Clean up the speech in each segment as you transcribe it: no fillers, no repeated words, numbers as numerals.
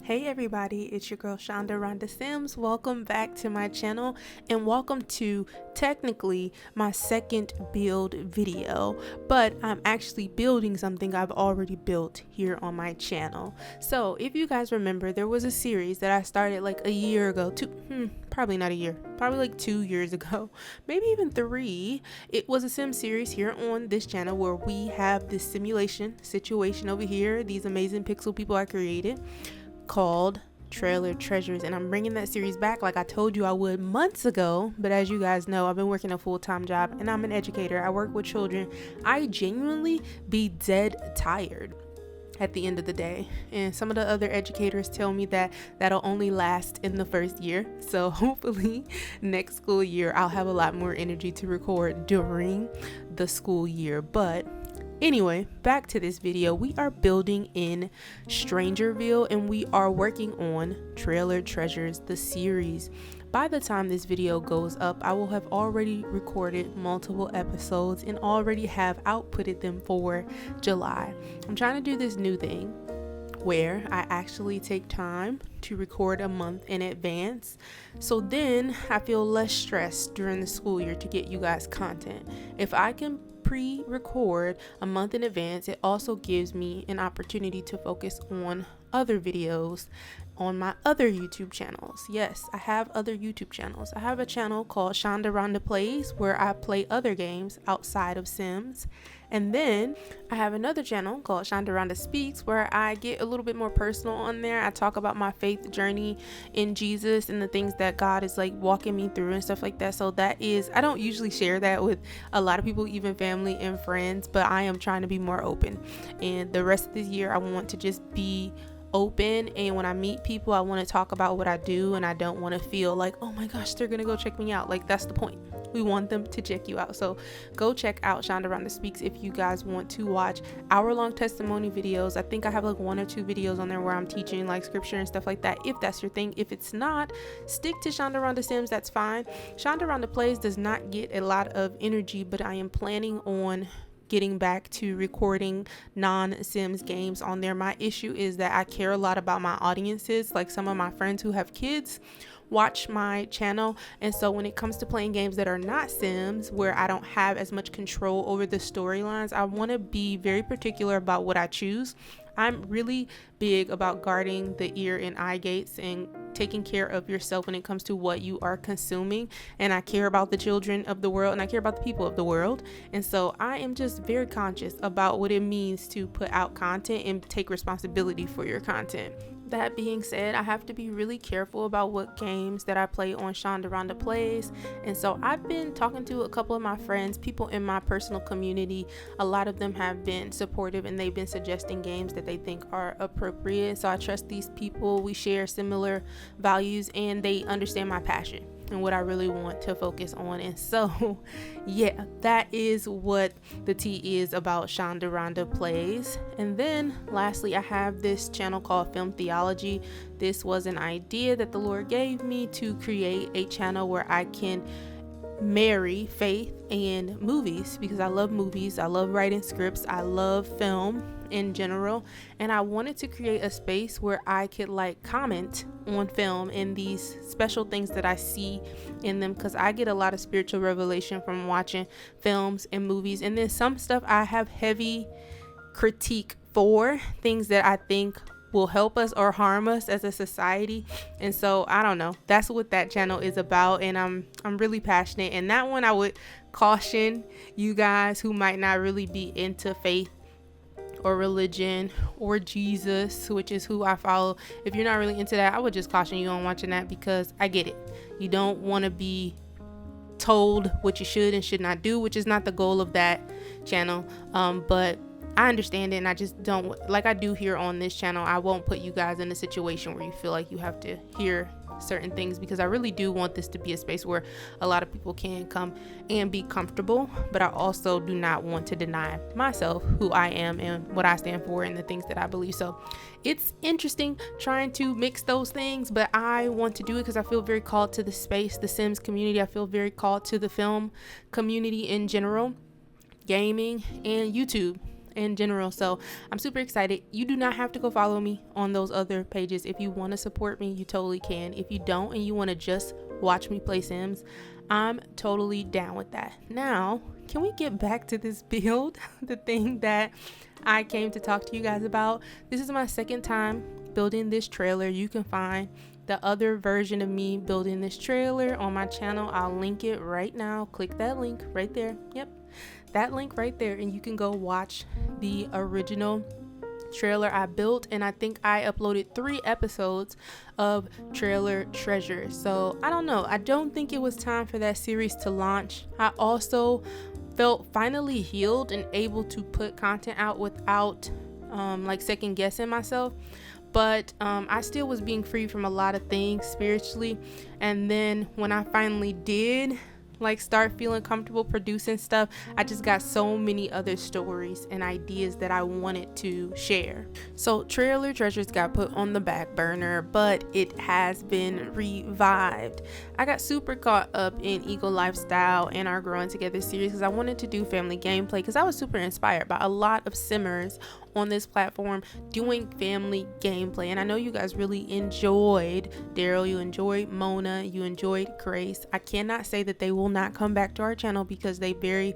Hey everybody, it's your girl chandarondasims. Welcome back to my channel and welcome to technically my second build video, but I'm actually building something I've already built here on my channel. So if you guys remember, there was a series that I started like a year ago, probably not a year, probably like 2 years ago, maybe even 3. It was a sim series here on this channel where we have this simulation situation over here, these amazing pixel people I created, called Trailer Treasures, and I'm bringing that series back like I told you I would months ago. But as you guys know, I've been working a full-time job and I'm an educator. I work with children. I genuinely be dead tired at the end of the day, and some of the other educators tell me that that'll only last in the first year. So hopefully next school year I'll have a lot more energy to record during the school year. But anyway, back to this video. We are building in Strangerville and we are working on Trailer Treasures, the series. By the time this video goes up, I will have already recorded multiple episodes and already have outputted them for July. I'm trying to do this new thing where I actually take time to record a month in advance, so then I feel less stressed during the school year to get you guys content. If I can pre-record a month in advance, it also gives me an opportunity to focus on other videos on my other YouTube channels. Yes, I have other YouTube channels. I have a channel called Plays where I play other games outside of Sims. And then I have another channel called Chandaronda Speaks where I get a little bit more personal on there. I talk about my faith journey in Jesus and the things that God is like walking me through and stuff like that. So that is, I don't usually share that with a lot of people, even family and friends, but I am trying to be more open. And the rest of this year I want to just be open, and when I meet people I want to talk about what I do, and I don't want to feel like, oh my gosh, they're gonna go check me out. Like, that's the point. We want them to check you out. So go check out Chandaronda Speaks if you guys want to watch hour-long testimony videos. I think I have like 1 or 2 videos on there where I'm teaching like scripture and stuff like that, if that's your thing. If it's not, stick to Chandarondasims, that's fine. Chandaronda Plays does not get a lot of energy, but I am planning on getting back to recording non-Sims games on there. My issue is that I care a lot about my audiences. Like, some of my friends who have kids watch my channel, and so when it comes to playing games that are not Sims, where I don't have as much control over the storylines, I want to be very particular about what I choose. I'm really big about guarding the ear and eye gates and taking care of yourself when it comes to what you are consuming. And I care about the children of the world, and I care about the people of the world. And so I am just very conscious about what it means to put out content and take responsibility for your content. That being said, I have to be really careful about what games that I play on Chandaronda Plays. And so I've been talking to a couple of my friends, people in my personal community. A lot of them have been supportive and they've been suggesting games that they think are appropriate. So I trust these people. We share similar values and they understand my passion and what I really want to focus on. And so yeah, that is what the tea is about Chandaronda Plays. And then lastly, I have this channel called Film Theology. This was an idea that the Lord gave me to create a channel where I can marry faith and movies, because I love movies, I love writing scripts, I love film in general, and I wanted to create a space where I could like comment on film and these special things that I see in them, because I get a lot of spiritual revelation from watching films and movies. And then some stuff I have heavy critique for, things that I think will help us or harm us as a society. And so I don't know, that's what that channel is about, and I'm really passionate. And that one I would caution you guys who might not really be into faith or religion or Jesus, which is who I follow. If you're not really into that, I would just caution you on watching that, because I get it. You don't want to be told what you should and should not do, which is not the goal of that channel. But I understand it, and I just don't, like I do here on this channel, I won't put you guys in a situation where you feel like you have to hear certain things, because I really do want this to be a space where a lot of people can come and be comfortable. But I also do not want to deny myself who I am and what I stand for and the things that I believe. So it's interesting trying to mix those things, but I want to do it because I feel very called to the space, the Sims community. I feel very called to the film community in general, gaming, and YouTube in general. So I'm super excited. You do not have to go follow me on those other pages. If you want to support me, you totally can. If you don't and you want to just watch me play Sims, I'm totally down with that. Now, can we get back to this build? The thing that I came to talk to you guys about. This is my second time building this trailer. You can find the other version of me building this trailer on my channel. I'll link it right now. Click that link right there. Yep, that link right there, and you can go watch the original trailer I built. And I think I uploaded 3 episodes of trailer treasure. So I don't know, I don't think it was time for that series to launch. I also felt finally healed and able to put content out without like second guessing myself. But I still was being free from a lot of things spiritually. And then when I finally did like start feeling comfortable producing stuff, I just got so many other stories and ideas that I wanted to share. So trailer treasures got put on the back burner, but it has been revived. I got super caught up in Eagle Lifestyle and our Growing Together series because I wanted to do family gameplay, because I was super inspired by a lot of simmers on this platform doing family gameplay. And I know you guys really enjoyed Daryl, you enjoyed Mona, you enjoyed Grace. I cannot say that they will not come back to our channel, because they very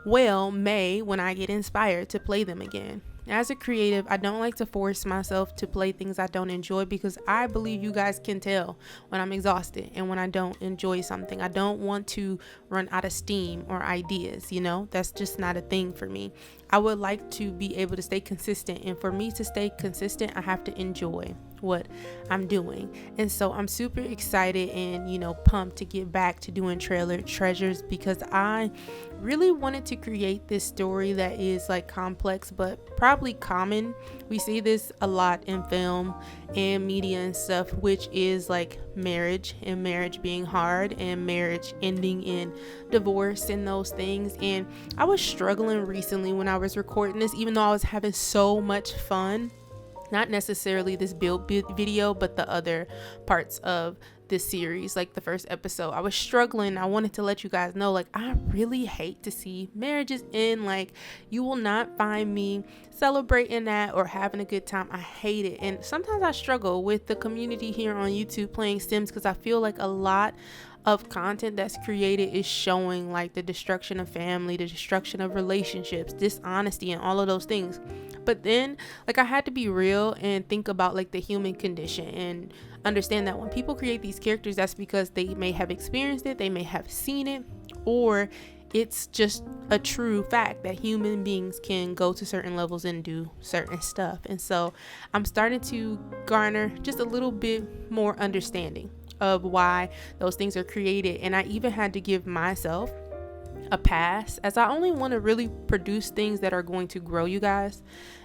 well may when I get inspired to play them again. As a creative, I don't like to force myself to play things I don't enjoy, because I believe you guys can tell when I'm exhausted and when I don't enjoy something. I don't want to run out of steam or ideas, you know, that's just not a thing for me. I would like to be able to stay consistent, and for me to stay consistent, I have to enjoy what I'm doing. And so I'm super excited and, you know, pumped to get back to doing trailer treasures, because I really wanted to create this story that is like complex but probably common. We see this a lot in film and media and stuff, which is like marriage, and marriage being hard, and marriage ending in divorce and those things. And I was struggling recently when I was recording this, even though I was having so much fun. Not necessarily this build video, but the other parts of this series, like the first episode. I was struggling. I wanted to let you guys know, like, I really hate to see marriages end. Like, you will not find me celebrating that or having a good time. I hate it. And sometimes I struggle with the community here on YouTube playing Sims, because I feel like a lot of content that's created is showing like the destruction of family, the destruction of relationships, dishonesty, and all of those things. But then, like, I had to be real and think about like the human condition and understand that when people create these characters, that's because they may have experienced it, they may have seen it, or it's just a true fact that human beings can go to certain levels and do certain stuff. And so I'm starting to garner just a little bit more understanding of why those things are created. And I even had to give myself a pass, as I only want to really produce things that are going to grow you guys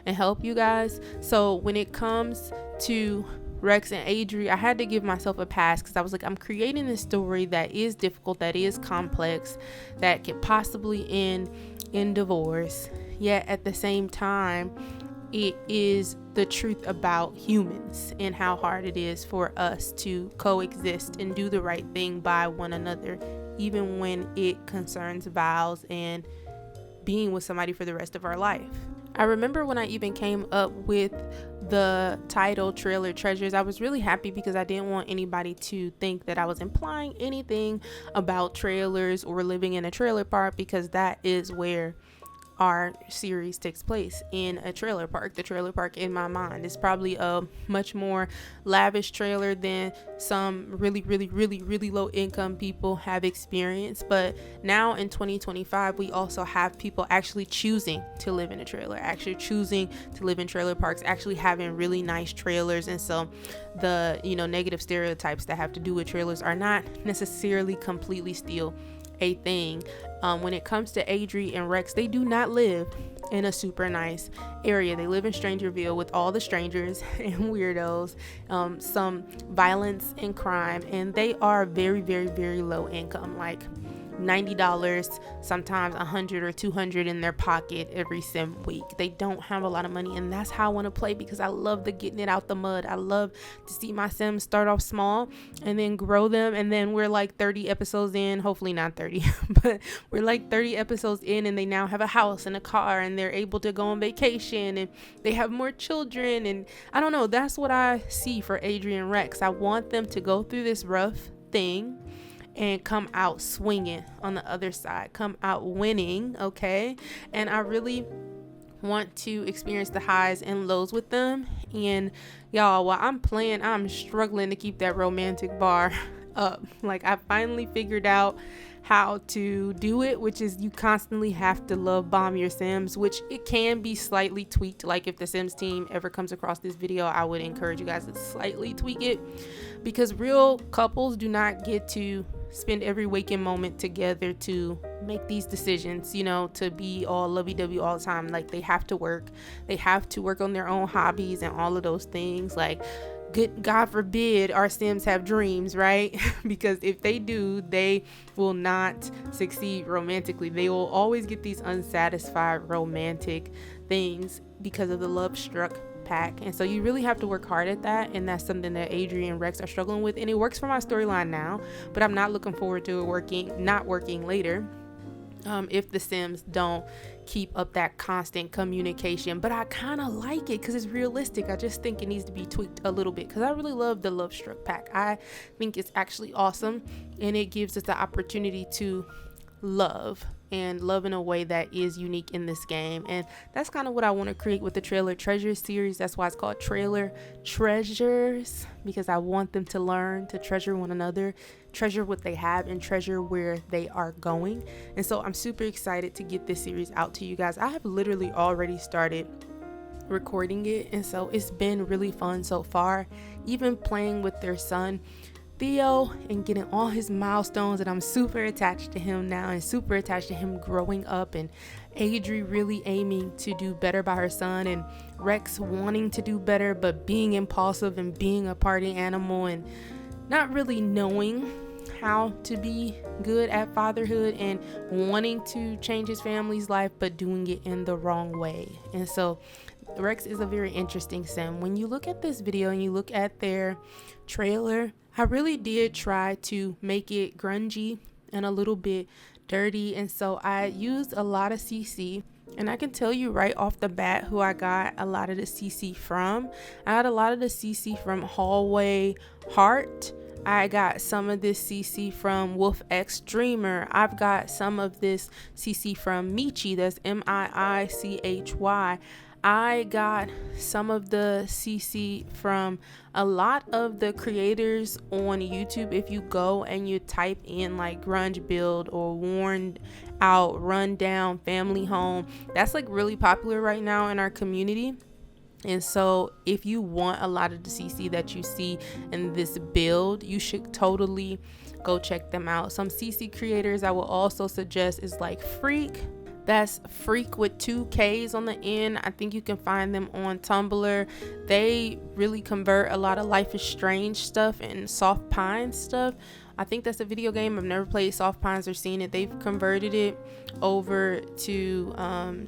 and help you guys. So when it comes to Rex and Adri, I had to give myself a pass, because I was like, I'm creating this story that is difficult, that is complex, that could possibly end in divorce, yet at the same time it is the truth about humans and how hard it is for us to coexist and do the right thing by one another, even when it concerns vows and being with somebody for the rest of our life. I remember when I even came up with the title Trailer Treasures, I was really happy, because I didn't want anybody to think that I was implying anything about trailers or living in a trailer park, because that is where our series takes place, in a trailer park. The trailer park in my mind is probably a much more lavish trailer than some really low income people have experienced. But now in 2025, we also have people actually choosing to live in a trailer, actually choosing to live in trailer parks, actually having really nice trailers. And so the, you know, negative stereotypes that have to do with trailers are not necessarily completely still a thing. When it comes to Adri and Rex, they do not live in a super nice area. They live in Strangerville with all the strangers and weirdos, some violence and crime, and they are very low income, like $90, sometimes $100 or $200 in their pocket every sim week. They don't have a lot of money, and that's how I want to play, because I love the getting it out the mud. I love to see my sims start off small and then grow them, and then we're like 30 episodes in, hopefully not 30 but we're like 30 episodes in, and they now have a house and a car, and they're able to go on vacation, and they have more children. And I don't know, that's what I see for Adri and Rex. I want them to go through this rough thing and come out swinging on the other side, come out winning, okay? And I really want to experience the highs and lows with them. And y'all, while I'm playing, I'm struggling to keep that romantic bar up. Like, I finally figured out how to do it, which is you constantly have to love bomb your sims, which it can be slightly tweaked. Like, if the Sims team ever comes across this video, I would encourage you guys to slightly tweak it, because real couples do not get to spend every waking moment together to make these decisions, you know, to be all lovey-dovey all the time. Like, they have to work on their own hobbies and all of those things. Like, God forbid our sims have dreams, right? Because if they do, they will not succeed romantically. They will always get these unsatisfied romantic things because of the love struck pack. And so you really have to work hard at that, and that's something that Adri and Rex are struggling with, and it works for my storyline now, but I'm not looking forward to it not working later, if the sims don't keep up that constant communication. But I kind of like it because it's realistic. I just think it needs to be tweaked a little bit, because I really love the love struck pack. I think it's actually awesome, and it gives us the opportunity to love in a way that is unique in this game. And that's kind of what I want to create with the Trailer Treasures series. That's why it's called Trailer Treasures, because I want them to learn to treasure one another, treasure what they have, and treasure where they are going. And so I'm super excited to get this series out to you guys. I have literally already started recording it, and so it's been really fun so far, even playing with their son Theo and getting all his milestones. And I'm super attached to him now, and super attached to him growing up, and Adri really aiming to do better by her son, and Rex wanting to do better but being impulsive and being a party animal and not really knowing how to be good at fatherhood, and wanting to change his family's life but doing it in the wrong way. And so Rex is a very interesting sim. When you look at this video and you look at their trailer, I really did try to make it grungy and a little bit dirty, and so I used a lot of CC. And I can tell you right off the bat who I got a lot of the CC from. I got a lot of the CC from Hallway Heart. I got some of this CC from Wolf X Dreamer. I've got some of this CC from Michi, that's Miichy. I got some of the CC from a lot of the creators on YouTube. If you go and you type in like grunge build or worn out, run down, family home, that's like really popular right now in our community. And so if you want a lot of the CC that you see in this build, you should totally go check them out. Some CC creators I will also suggest is like Freak. That's Freak with 2 K's on the end. I think you can find them on Tumblr. They really convert a lot of Life is Strange stuff and Soft Pines stuff. I think that's a video game. I've never played Soft Pines or seen it. They've converted it over to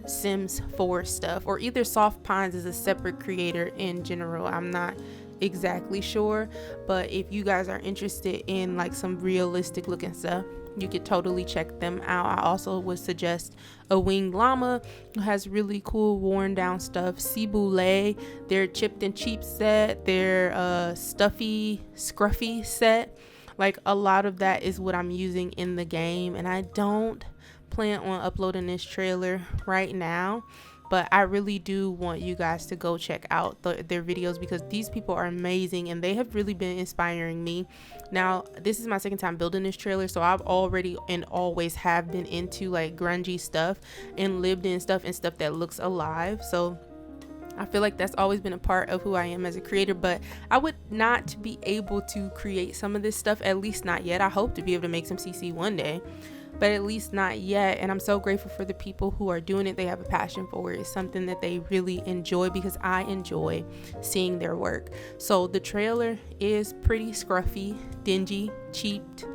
Sims 4 stuff, or either Soft Pines is a separate creator in general. I'm not exactly sure, but if you guys are interested in like some realistic looking stuff, you could totally check them out. I also would suggest a Winged Llama, who has really cool worn down stuff. Ciboulé, their chipped and cheap set, their stuffy scruffy set. Like, a lot of that is what I'm using in the game, and I don't plan on uploading this trailer right now, but I really do want you guys to go check out their videos, because these people are amazing and they have really been inspiring me. Now, this is my second time building this trailer, so I've already and always have been into like grungy stuff and lived in stuff and stuff that looks alive. So I feel like that's always been a part of who I am as a creator, but I would not be able to create some of this stuff, at least not yet. I hope to be able to make some CC one day, but at least not yet. And I'm so grateful for the people who are doing it. They have a passion for it. It's something that they really enjoy, because I enjoy seeing their work. So the trailer is pretty scruffy, dingy, cheaped,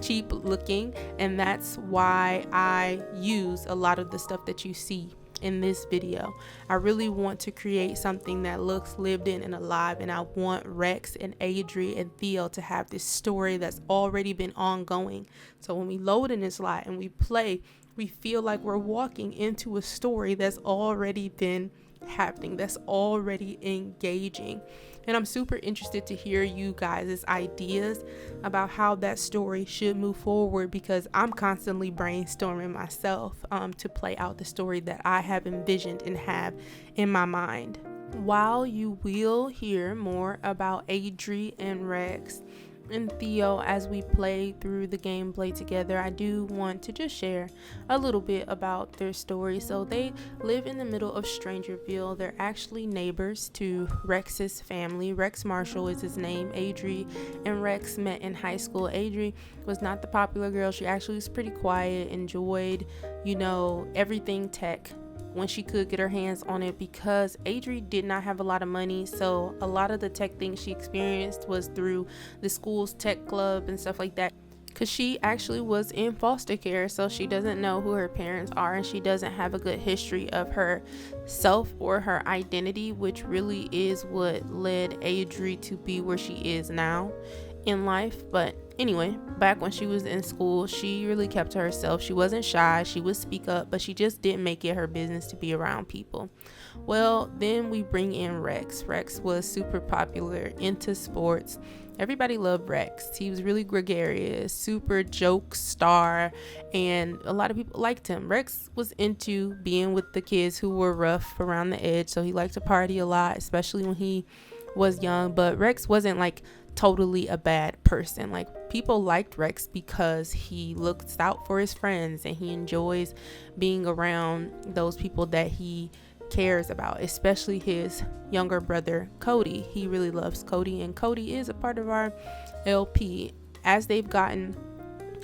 cheap looking, and that's why I use a lot of the stuff that you see in this video. I really want to create something that looks lived in and alive, and I want Rex and Adri and Theo to have this story that's already been ongoing. So when we load in this lot and we play, we feel like we're walking into a story that's already been happening, that's already engaging. And I'm super interested to hear you guys' ideas about how that story should move forward, because I'm constantly brainstorming myself to play out the story that I have envisioned and have in my mind. While you will hear more about Adri and Rex and Theo as we play through the gameplay together, I do want to just share a little bit about their story. So they live in the middle of Strangerville. They're actually neighbors to Rex's family. Rex Marshall is his name. Adri and Rex met in high school. Adri was not the popular girl. She actually was pretty quiet, enjoyed, everything tech when she could get her hands on it, because Adri did not have a lot of money. So a lot of the tech things she experienced was through the school's tech club and stuff like that, because she actually was in foster care, so she doesn't know who her parents are, and she doesn't have a good history of herself or her identity, which really is what led Adri to be where she is now in life. But anyway, back when she was in school, she really kept to herself. She wasn't shy. She would speak up, but she just didn't make it her business to be around people. Well, then we bring in Rex. Rex was super popular, into sports. Everybody loved Rex. He was really gregarious, super joke star, and a lot of people liked him. Rex was into being with the kids who were rough around the edge, so he liked to party a lot, especially when he was young. But Rex wasn't like totally a bad person. Like, people liked Rex because he looks out for his friends and he enjoys being around those people that he cares about, especially his younger brother Cody. He really loves Cody, and Cody is a part of our LP. As they've gotten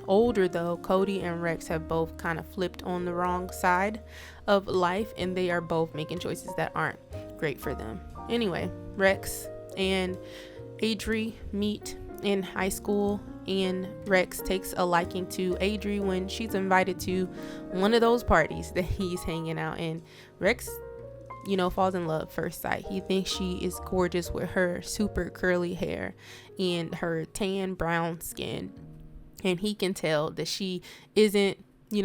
older though, Cody and Rex have both kind of flipped on the wrong side of life, and they are both making choices that aren't great for them. Anyway, Rex and Adri meet in high school, and Rex takes a liking to Adri when she's invited to one of those parties that he's hanging out in. Rex, falls in love first sight. He thinks she is gorgeous with her super curly hair and her tan brown skin, and he can tell that she isn't,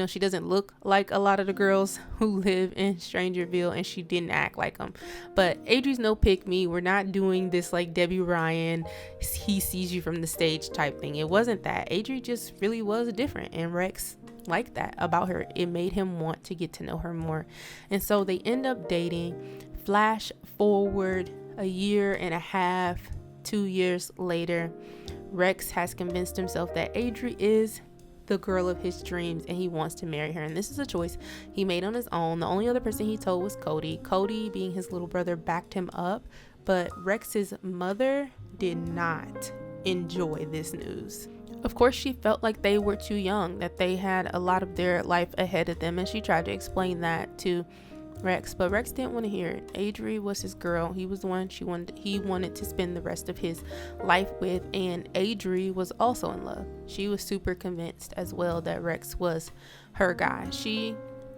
she doesn't look like a lot of the girls who live in Strangerville, and she didn't act like them. But Adri's no pick me. We're not doing this like Debbie Ryan, he sees you from the stage type thing. It wasn't that. Adri just really was different, and Rex liked that about her. It made him want to get to know her more, and so they end up dating. Flash forward a year and a half, 2 years later, Rex has convinced himself that Adri is the girl of his dreams, and he wants to marry her. And this is a choice he made on his own. The only other person he told was Cody. Cody, being his little brother, backed him up, but Rex's mother did not enjoy this news. Of course, she felt like they were too young, that they had a lot of their life ahead of them, and she tried to explain that to Rex, but Rex didn't want to hear it. Adri was his girl. He was the one he wanted to spend the rest of his life with, and Adri was also in love. She was super convinced as well that Rex was her guy. She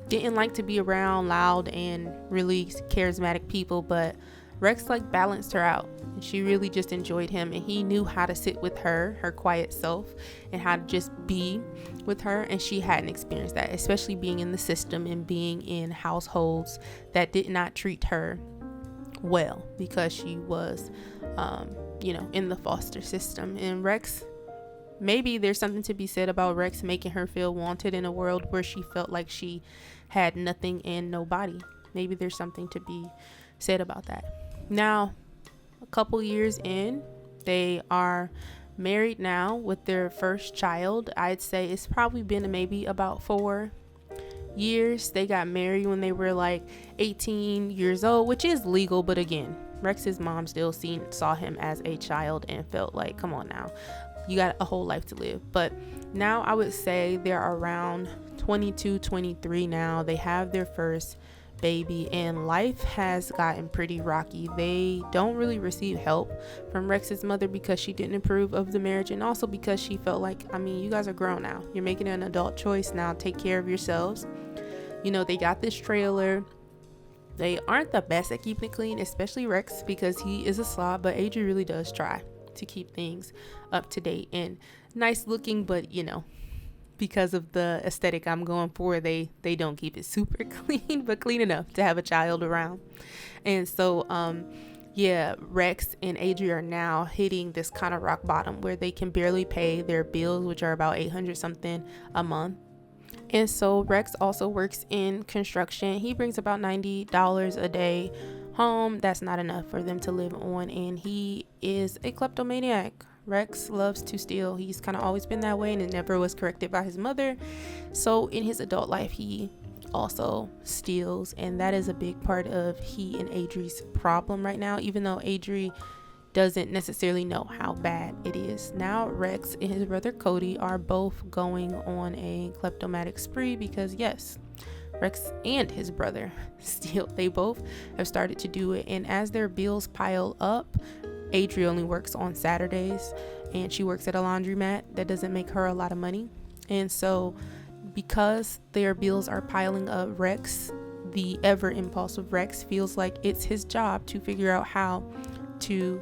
didn't like to be around loud and really charismatic people, but Rex balanced her out. She really just enjoyed him, and he knew how to sit with her quiet self, and how to just be with her, and she hadn't experienced that, especially being in the system and being in households that did not treat her well, because she was in the foster system. And Rex, maybe there's something to be said about Rex making her feel wanted in a world where she felt like she had nothing and nobody. Maybe there's something to be said about that. Now, a couple years in, they are married now with their first child. I'd say it's probably been maybe about 4 years. They got married when they were 18 years old, which is legal, but again, Rex's mom still saw him as a child and felt like, come on now, you got a whole life to live. But now I would say they're around 22, 23 now. They have their first baby, and life has gotten pretty rocky. They don't really receive help from Rex's mother because she didn't approve of the marriage, and also because she felt like, I mean, you guys are grown now, you're making an adult choice now, take care of yourselves. You know, they got this trailer. They aren't the best at keeping it clean, especially Rex, because he is a slob, but Adri really does try to keep things up to date and nice looking, but you know, because of the aesthetic I'm going for, they don't keep it super clean, but clean enough to have a child around. And so yeah, Rex and Adri are now hitting this kind of rock bottom where they can barely pay their bills, which are about 800 something a month. And so Rex also works in construction. He brings about $90 a day home. That's not enough for them to live on, and he is a kleptomaniac. Rex loves to steal. He's kind of always been that way, and it never was corrected by his mother. So in his adult life, he also steals, and that is a big part of he and Adri's problem right now, even though Adri doesn't necessarily know how bad it is. Now Rex and his brother Cody are both going on a kleptomatic spree because yes, Rex and his brother steal. They both have started to do it, and as their bills pile up, Adri only works on Saturdays, and she works at a laundromat. That doesn't make her a lot of money. And so because their bills are piling up, Rex, the ever impulsive Rex, feels like it's his job to figure out how to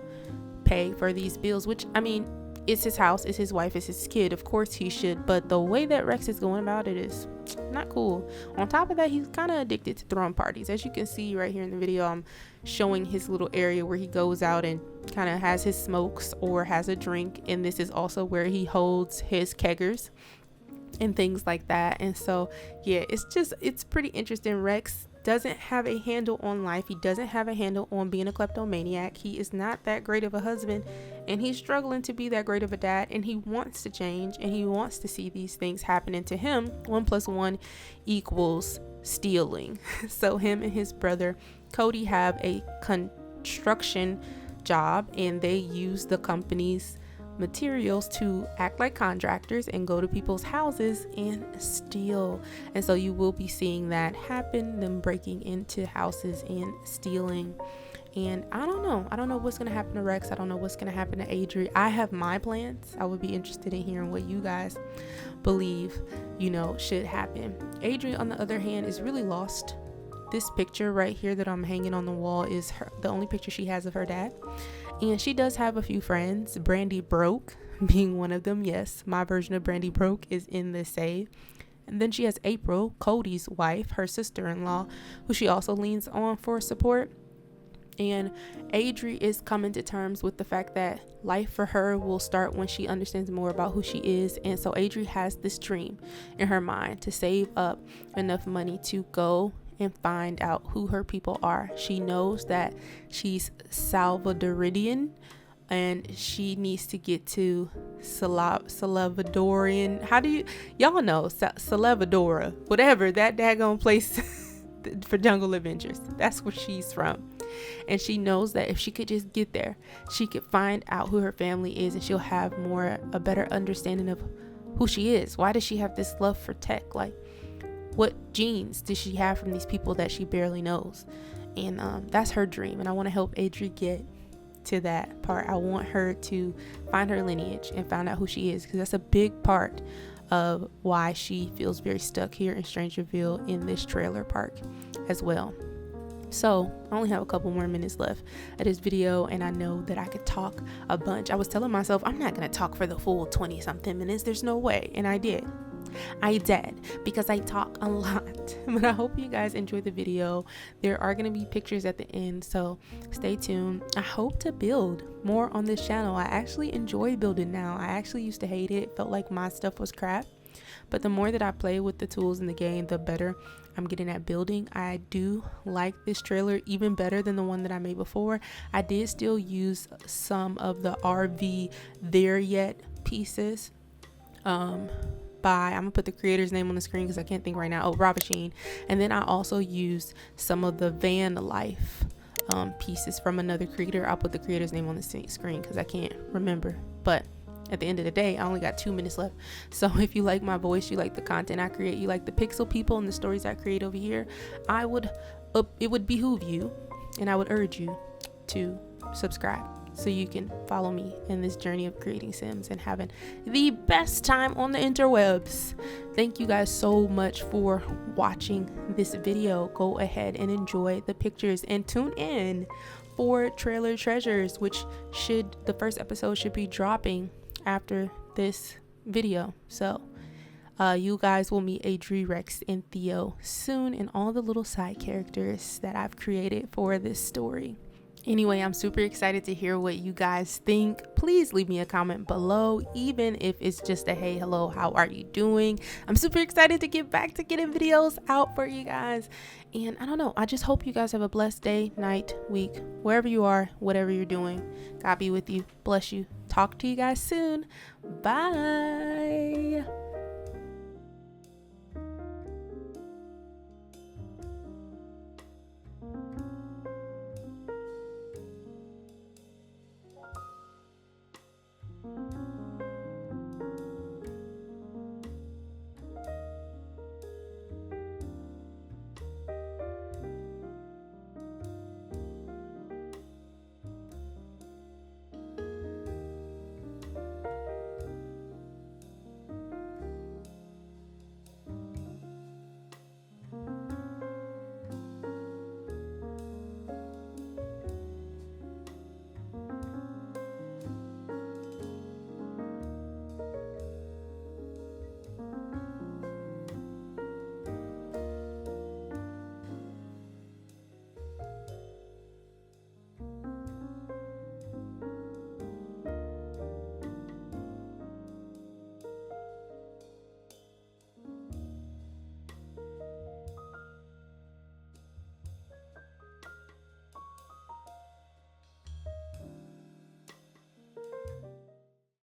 pay for these bills, which, I mean, it's his house, it's his wife, it's his kid. Of course he should, but the way that Rex is going about it is not cool. On top of that, he's kind of addicted to throwing parties. As you can see right here in the video, I'm showing his little area where he goes out and kind of has his smokes or has a drink, and this is also where he holds his keggers and things like that. And so yeah, it's pretty interesting. Rex doesn't have a handle on life. He doesn't have a handle on being a kleptomaniac. He is not that great of a husband, and he's struggling to be that great of a dad, and he wants to change, and he wants to see these things happening to him. 1 + 1 = stealing. So him and his brother Cody have a construction job, and they use the company's materials to act like contractors and go to people's houses and steal. And so you will be seeing that happen, them breaking into houses and stealing. And I don't know what's gonna happen to Rex. I don't know what's gonna happen to Adri. I have my plans. I would be interested in hearing what you guys believe, you know, should happen. Adri, on the other hand, is really lost. This picture right here that I'm hanging on the wall is the only picture she has of her dad. And she does have a few friends, Brandy Broke being one of them. Yes, my version of Brandy Broke is in the save. And then she has April, Cody's wife, her sister-in-law, who she also leans on for support. And Adri is coming to terms with the fact that life for her will start when she understands more about who she is. And so Adri has this dream in her mind to save up enough money to go and find out who her people are. She knows that she's Salvadorian, and she needs to get to Salvadorian. How do y'all know Salvadora, whatever that daggone place for Jungle Adventures, that's where she's from. And she knows that if she could just get there, she could find out who her family is, and she'll have a better understanding of who she is. Why does she have this love for tech? Like, what genes does she have from these people that she barely knows? And that's her dream, and I want to help Adri get to that part. I want her to find her lineage and find out who she is, because that's a big part of why she feels very stuck here in Strangerville in this trailer park as well. So I only have a couple more minutes left of this video, and I know that I could talk a bunch. I was telling myself I'm not gonna talk for the full 20 something minutes, there's no way, and I did because I talk a lot. But I hope you guys enjoyed the video. There are going to be pictures at the end, so stay tuned. I hope to build more on this channel. I actually enjoy building now. I actually used to hate it, felt like my stuff was crap, but the more that I play with the tools in the game, the better I'm getting at building. I do like this trailer even better than the one that I made before. I did still use some of the RV There Yet pieces I'm gonna put the creator's name on the screen because I can't think right now. Oh, Ravasheen. And then I also used some of the van life pieces from another creator. I'll put the creator's name on the screen because I can't remember, but at the end of the day, I only got 2 minutes left. So if you like my voice, you like the content I create, you like the pixel people and the stories I create over here, I would it would behoove you, and I would urge you to subscribe so you can follow me in this journey of creating Sims and having the best time on the interwebs. Thank you guys so much for watching this video. Go ahead and enjoy the pictures and tune in for Trailer Treasures, which the first episode should be dropping after this video. So you guys will meet Adri, Rex, and Theo soon, and all the little side characters that I've created for this story. Anyway, I'm super excited to hear what you guys think. Please leave me a comment below, even if it's just a hey, hello, how are you doing? I'm super excited to get back to getting videos out for you guys. And I don't know, I just hope you guys have a blessed day, night, week, wherever you are, whatever you're doing. God be with you. Bless you. Talk to you guys soon. Bye.